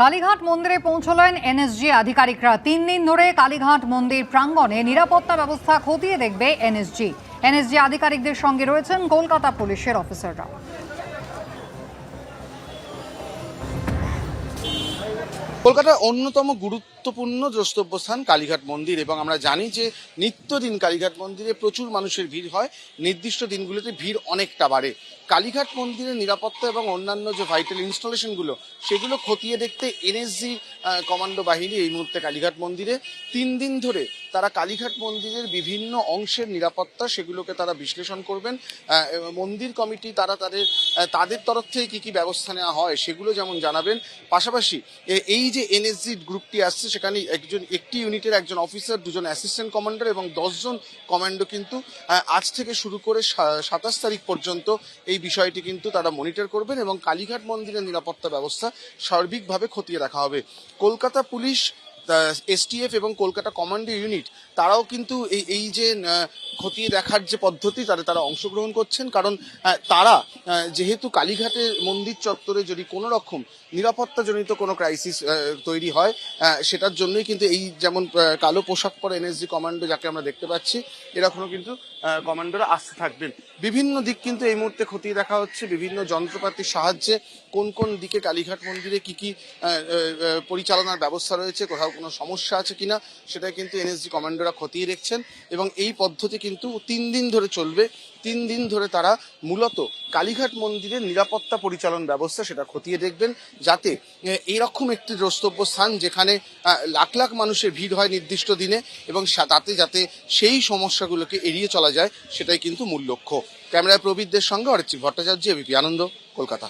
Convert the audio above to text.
কালীঘাট মন্দিরে পৌঁছলেন এনএসজি আধিকারিকরা। 3 দিন ধরে কালীঘাট মন্দির প্রাঙ্গণে নিরাপত্তা ব্যবস্থা খতিয়ে দেখবে এনএসজি আধিকারিকদের সঙ্গে রয়েছেন কলকাতা পুলিশের অফিসাররা। কলকাতার অন্যতম গুরুত্বপূর্ণ দ্রষ্টব্যস্থান কালীঘাট মন্দির, এবং আমরা জানি যে নিত্যদিন কালীঘাট মন্দিরে প্রচুর মানুষের ভিড় হয়। নির্দিষ্ট দিনগুলোতে ভিড় অনেকটা বাড়ে। কালীঘাট মন্দিরের নিরাপত্তা এবং অন্যান্য যে ভাইটাল ইনস্টলেশনগুলো সেগুলো খতিয়ে দেখতে এনএসজি কমান্ডো বাহিনী এই মুহূর্তে কালীঘাট মন্দিরে 3 দিন ধরে তারা কালীঘাট মন্দিরের বিভিন্ন অংশের নিরাপত্তা সেগুলোকে তারা বিশ্লেষণ করবেন। মন্দির কমিটি তারা তাদের তরফ থেকে কি ব্যবস্থা নেওয়া হয় সেগুলো যেমন জানাবেন। পাশাপাশি এই যে এনএসজি গ্রুপটি আসছে সেখানে একটি ইউনিটের একজন অফিসার, 2জন অ্যাসিস্ট্যান্ট কমান্ডার এবং 10 জন কমান্ডো কিন্তু আজ থেকে শুরু করে 27 তারিখ পর্যন্ত এই বিষয়টি কিন্তু তারা মনিটর করবেন এবং কালীঘাট মন্দিরের নিরাপত্তা ব্যবস্থা সার্বিকভাবে খতিয়ে দেখা হবে। কলকাতা পুলিশ, এসটিএফ এবং কলকাতা কমান্ডো ইউনিট তারাও কিন্তু এই যে খতিয়ে দেখার যে পদ্ধতি তারা অংশগ্রহণ করছেন, কারণ তারা যেহেতু কালীঘাটের মন্দির চত্বরে যদি কোনো রকম নিরাপত্তাজনিত কোনো ক্রাইসিস তৈরি হয় সেটার জন্যই কিন্তু এই যেমন কালো পোশাক পরে এনএসজি কমান্ডো যাকে আমরা দেখতে পাচ্ছি এরকমও কিন্তু কমান্ডোরা আসতে থাকবেন। বিভিন্ন দিক কিন্তু এই মুহূর্তে খতিয়ে দেখা হচ্ছে, বিভিন্ন যন্ত্রপাতির সাহায্যে কোন কোন দিকে কালীঘাট মন্দিরে কি পরিচালনার ব্যবস্থা রয়েছে, কোথাও কোনো সমস্যা আছে কিনা সেটা কিন্তু এনএসজি কমান্ডোরা খতিয়ে দেখছেন এবং এই পদ্ধতি কিন্তু 3 দিন ধরে চলবে। 3 দিন ধরে তারা মূলত কালীঘাট মন্দিরের নিরাপত্তা পরিচালন ব্যবস্থা সেটা খতিয়ে দেখবেন, যাতে এরকম একটি দ্রষ্টব্য স্থান যেখানে লাখ লাখ মানুষের ভিড় হয় নির্দিষ্ট দিনে এবং তাতে যাতে সেই সমস্যাগুলোকে এড়িয়ে চলা যায় সেটাই কিন্তু মূল লক্ষ্য। ক্যামেরায় প্রবীরদের সঙ্গে অরিত্রিক ভট্টাচার্য, এবিপি আনন্দ, কলকাতা।